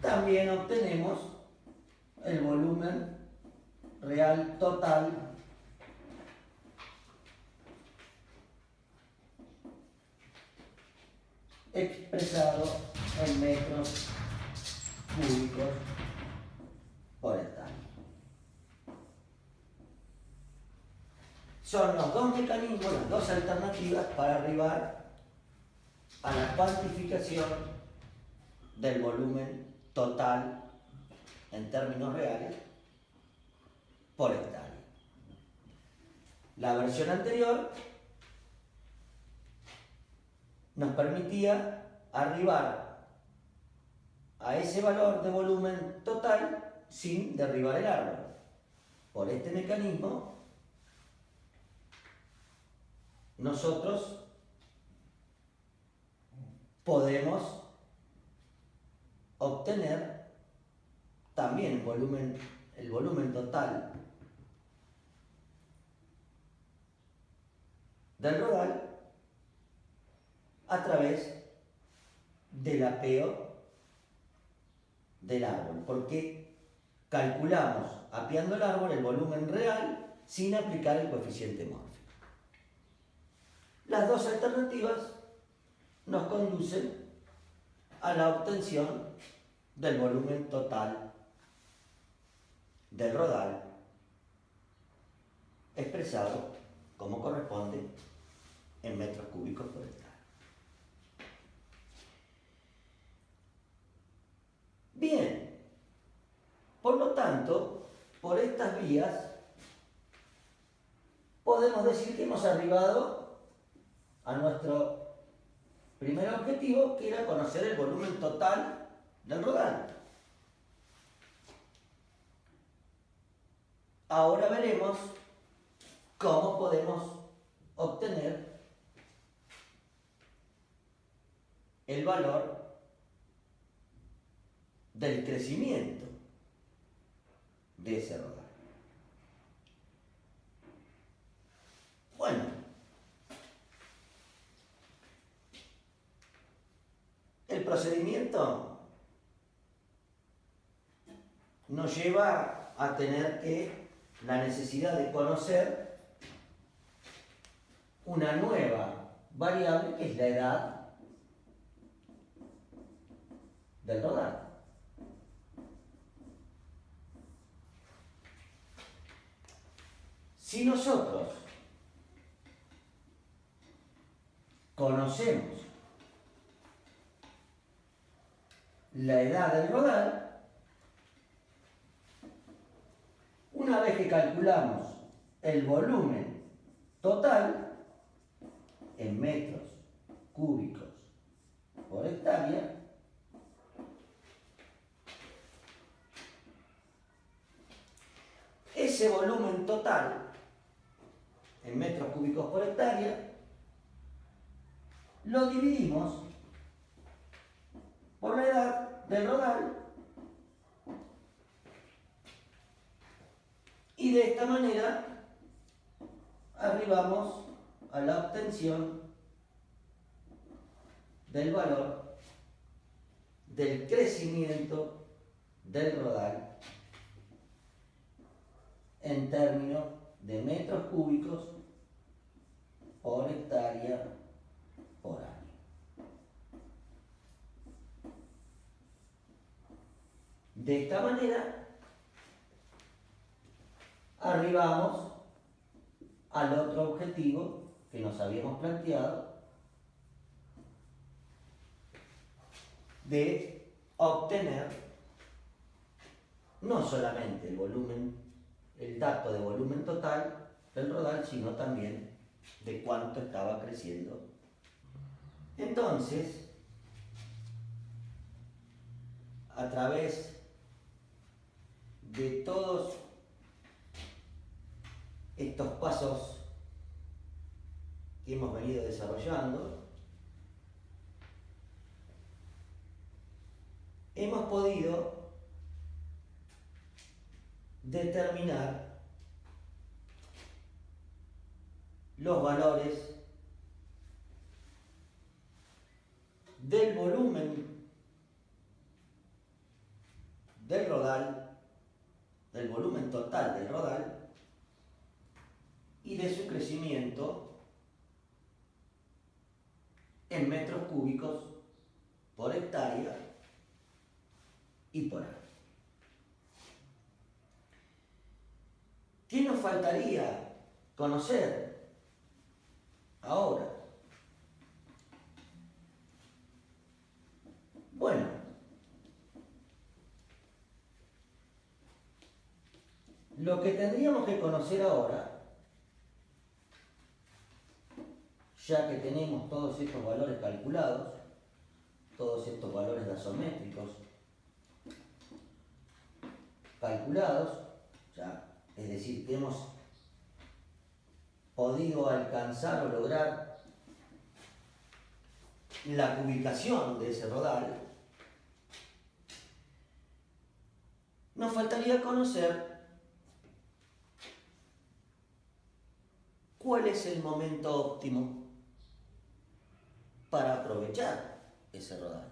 S1: también obtenemos el volumen real total expresado en metros cúbicos por hectárea. Son los dos mecanismos, las dos alternativas para arribar a la cuantificación del volumen total en términos reales por hectárea. La versión anterior nos permitía arribar a ese valor de volumen total sin derribar el árbol. Por este mecanismo, nosotros podemos obtener también el volumen total del rodal a través del apeo del árbol, porque calculamos, apeando el árbol, el volumen real sin aplicar el coeficiente mórfico. Las dos alternativas nos conducen a la obtención del volumen total del rodal expresado como corresponde en metros cúbicos por hectárea. Bien, por lo tanto, por estas vías podemos decir que hemos arribado a nuestro primer objetivo, que era conocer el volumen total del rodal. Ahora veremos cómo podemos obtener el valor del crecimiento de ese rodal. Bueno, el procedimiento nos lleva a tener la necesidad de conocer una nueva variable, que es la edad del rodal. Si nosotros conocemos la edad del rodal, una vez que calculamos el volumen total en metros cúbicos por hectárea, ese volumen total en metros cúbicos por hectárea lo dividimos por la edad del rodal y de esta manera arribamos a la obtención del valor del crecimiento del rodal en términos de metros cúbicos por hectárea por año. De esta manera arribamos al otro objetivo que nos habíamos planteado, de obtener no solamente el volumen, el dato de volumen total del rodal, sino también de cuánto estaba creciendo. Entonces, a través de todos estos pasos que hemos venido desarrollando, hemos podido determinar los valores del volumen del rodal, del volumen total del rodal y de su crecimiento en metros cúbicos por hectárea y por año. ¿Qué nos faltaría conocer ahora? Bueno, lo que tendríamos que conocer ahora, ya que tenemos todos estos valores calculados, todos estos valores gasométricos calculados, ya, es decir, que hemos podido alcanzar o lograr la cubicación de ese rodal, nos faltaría conocer cuál es el momento óptimo para aprovechar ese rodal.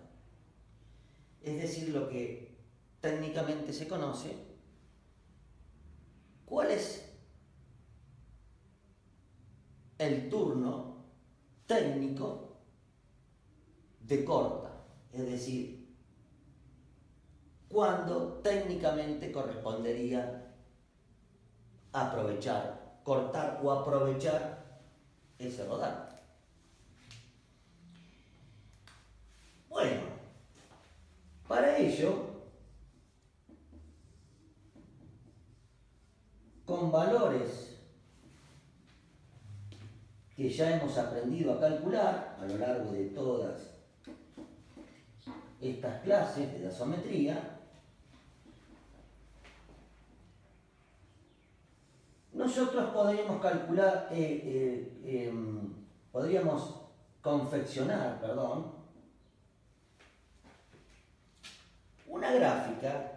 S1: Es decir, lo que técnicamente se conoce, cuál es el turno técnico de corta, es decir, cuándo técnicamente correspondería aprovechar, cortar o aprovechar ese rodal. Bueno, para ello, con valores que ya hemos aprendido a calcular a lo largo de todas estas clases de gasometría, nosotros podríamos calcular, podríamos confeccionar, una gráfica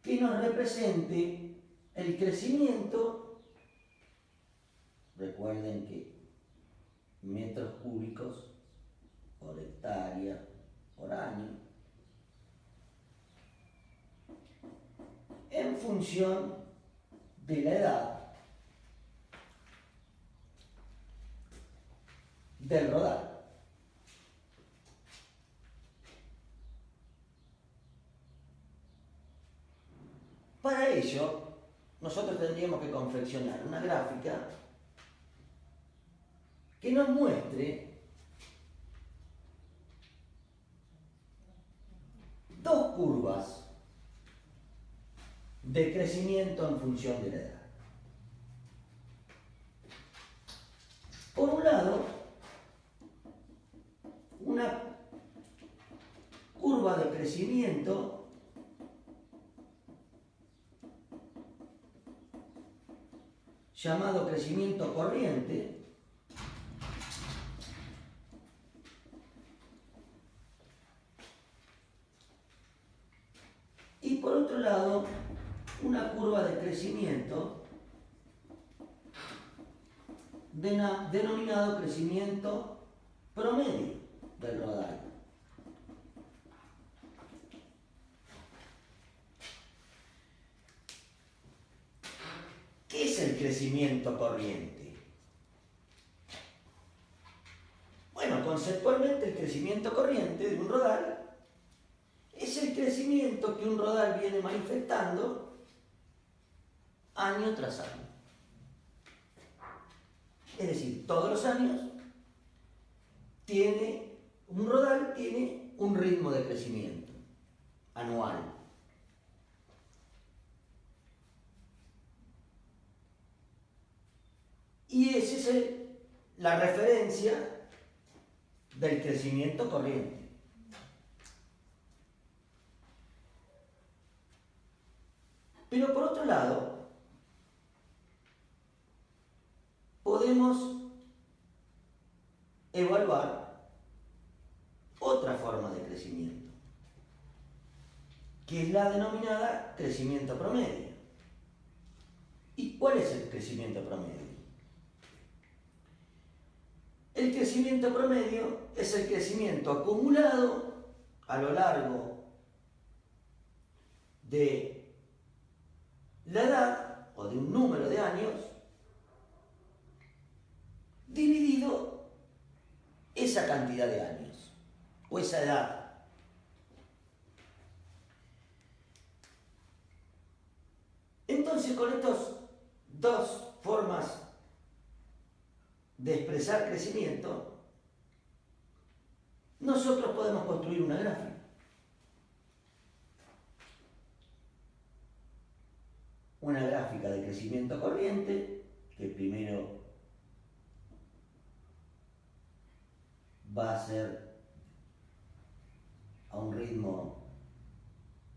S1: que nos represente el crecimiento, recuerden que metros cúbicos por hectárea por año, en función de la edad del rodal. Para ello, nosotros tendríamos que confeccionar una gráfica que nos muestre dos curvas de crecimiento en función de la edad. Por un lado, una curva de crecimiento llamado crecimiento corriente, y por otro lado una curva de crecimiento denominado crecimiento promedio del rodal. ¿Qué es el crecimiento corriente? Bueno, conceptualmente el crecimiento corriente de un rodal es el crecimiento que un rodal viene manifestando año tras año. Es decir, todos los años un rodal tiene un ritmo de crecimiento anual. Y esa es la referencia del crecimiento corriente. Pero por otro lado, podemos evaluar otra forma de crecimiento, que es la denominada crecimiento promedio. ¿Y cuál es el crecimiento promedio? El crecimiento promedio es el crecimiento acumulado a lo largo de la edad o de un número de años dividido esa cantidad de años o esa edad. Entonces, con estas dos formas de expresar crecimiento, nosotros podemos construir una gráfica. Una gráfica de crecimiento corriente, que primero va a ser a un ritmo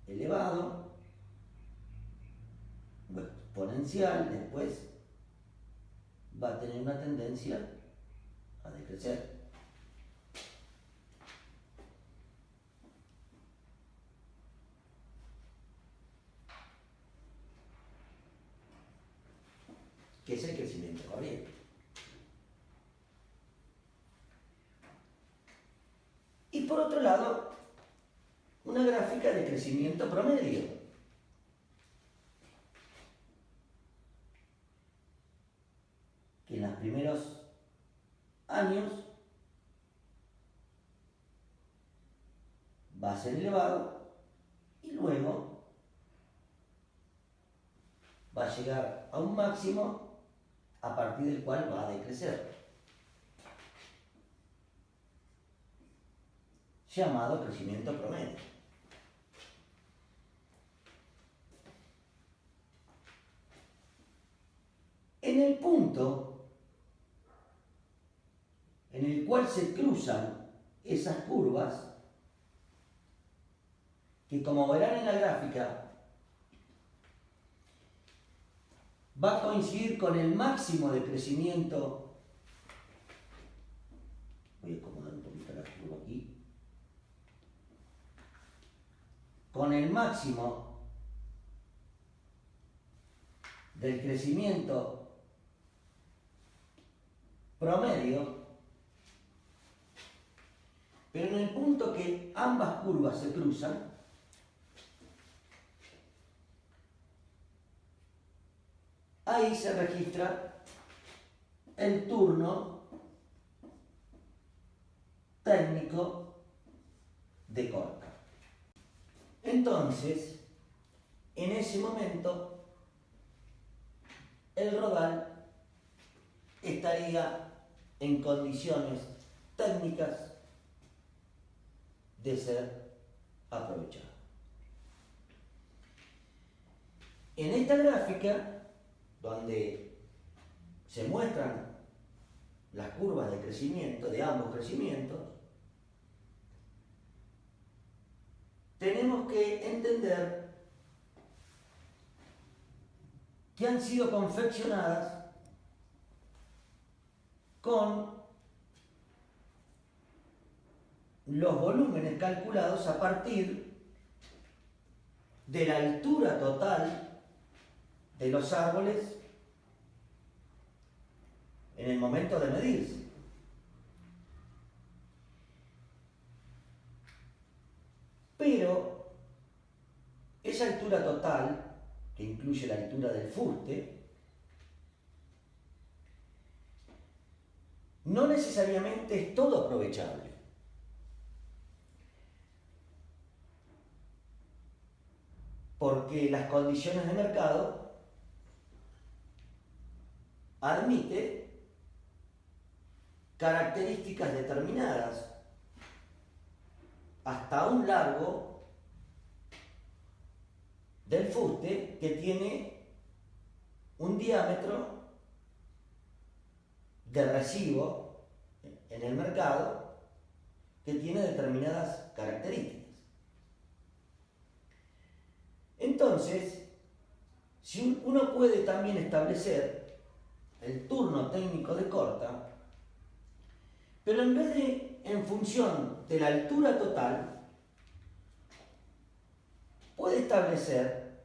S1: elevado, exponencial, después va a tener una tendencia a decrecer. Que es el crecimiento corriente. Y por otro lado, una gráfica de crecimiento promedio. Que en los primeros años va a ser elevado y luego va a llegar a un máximo a partir del cual va a decrecer, llamado crecimiento promedio. En el punto en el cual se cruzan esas curvas, que como verán en la gráfica, va a coincidir con el máximo de crecimiento. Voy a acomodar un poquito la curva aquí. Con el máximo del crecimiento promedio, pero en el punto que ambas curvas se cruzan, ahí se registra el turno técnico de Corca. Entonces, en ese momento, el rodal estaría en condiciones técnicas de ser aprovechado. En esta gráfica, donde se muestran las curvas de crecimiento de ambos crecimientos, tenemos que entender que han sido confeccionadas con los volúmenes calculados a partir de la altura total de los árboles en el momento de medirse. Pero esa altura total, que incluye la altura del fuste, no necesariamente es todo aprovechable. Porque las condiciones de mercado admite características determinadas hasta un largo del fuste que tiene un diámetro de recibo en el mercado que tiene determinadas características. Entonces, si uno puede también establecer el turno técnico de corta, pero en vez de en función de la altura total, puede establecer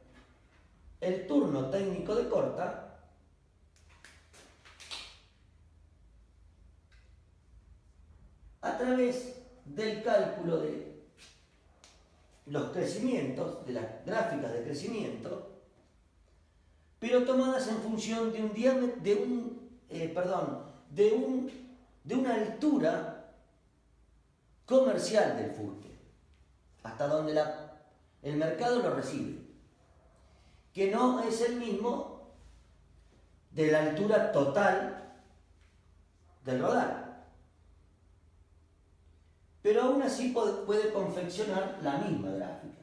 S1: el turno técnico de corta a través del cálculo de los crecimientos, de las gráficas de crecimiento, pero tomadas en función de un diámetro, de una altura comercial del fuste, hasta donde el mercado lo recibe, que no es el mismo de la altura total del rodal. Pero aún así puede confeccionar la misma gráfica.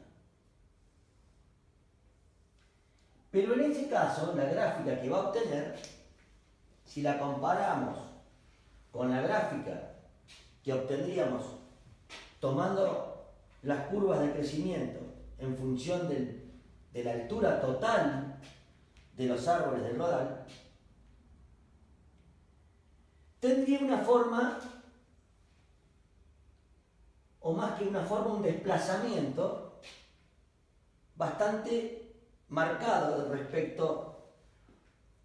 S1: Pero en este caso, la gráfica que va a obtener, si la comparamos con la gráfica que obtendríamos tomando las curvas de crecimiento en función de la altura total de los árboles del rodal, tendría una forma, o más que una forma, un desplazamiento bastante marcado respecto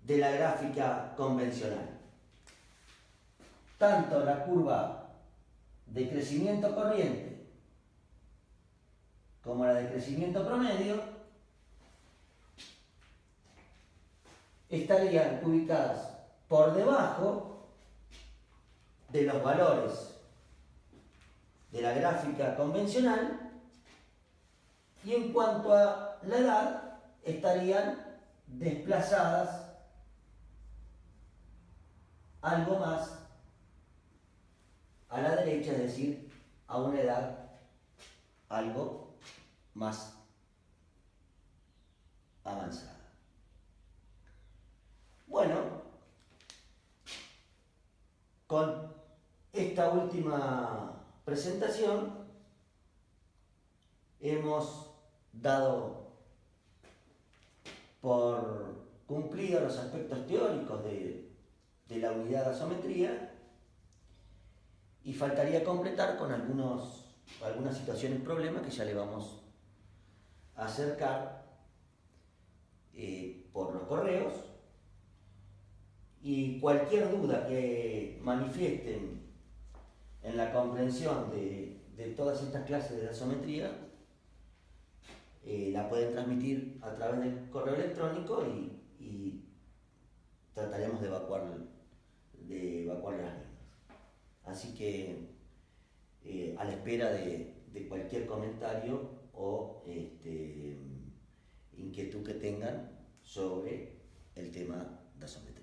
S1: de la gráfica convencional. Tanto la curva de crecimiento corriente como la de crecimiento promedio estarían ubicadas por debajo de los valores de la gráfica convencional, y en cuanto a la edad estarían desplazadas algo más a la derecha, es decir, a una edad algo más avanzada. Bueno, con esta última presentación hemos dado por cumplidos los aspectos teóricos de la unidad de gasometría, y faltaría completar con algunas situaciones problemas que ya le vamos a acercar por los correos, y cualquier duda que manifiesten en la comprensión de todas estas clases de gasometría la pueden transmitir a través del correo electrónico y trataremos de evacuar las mismas. Así que a la espera de cualquier comentario o inquietud que tengan sobre el tema gasometría.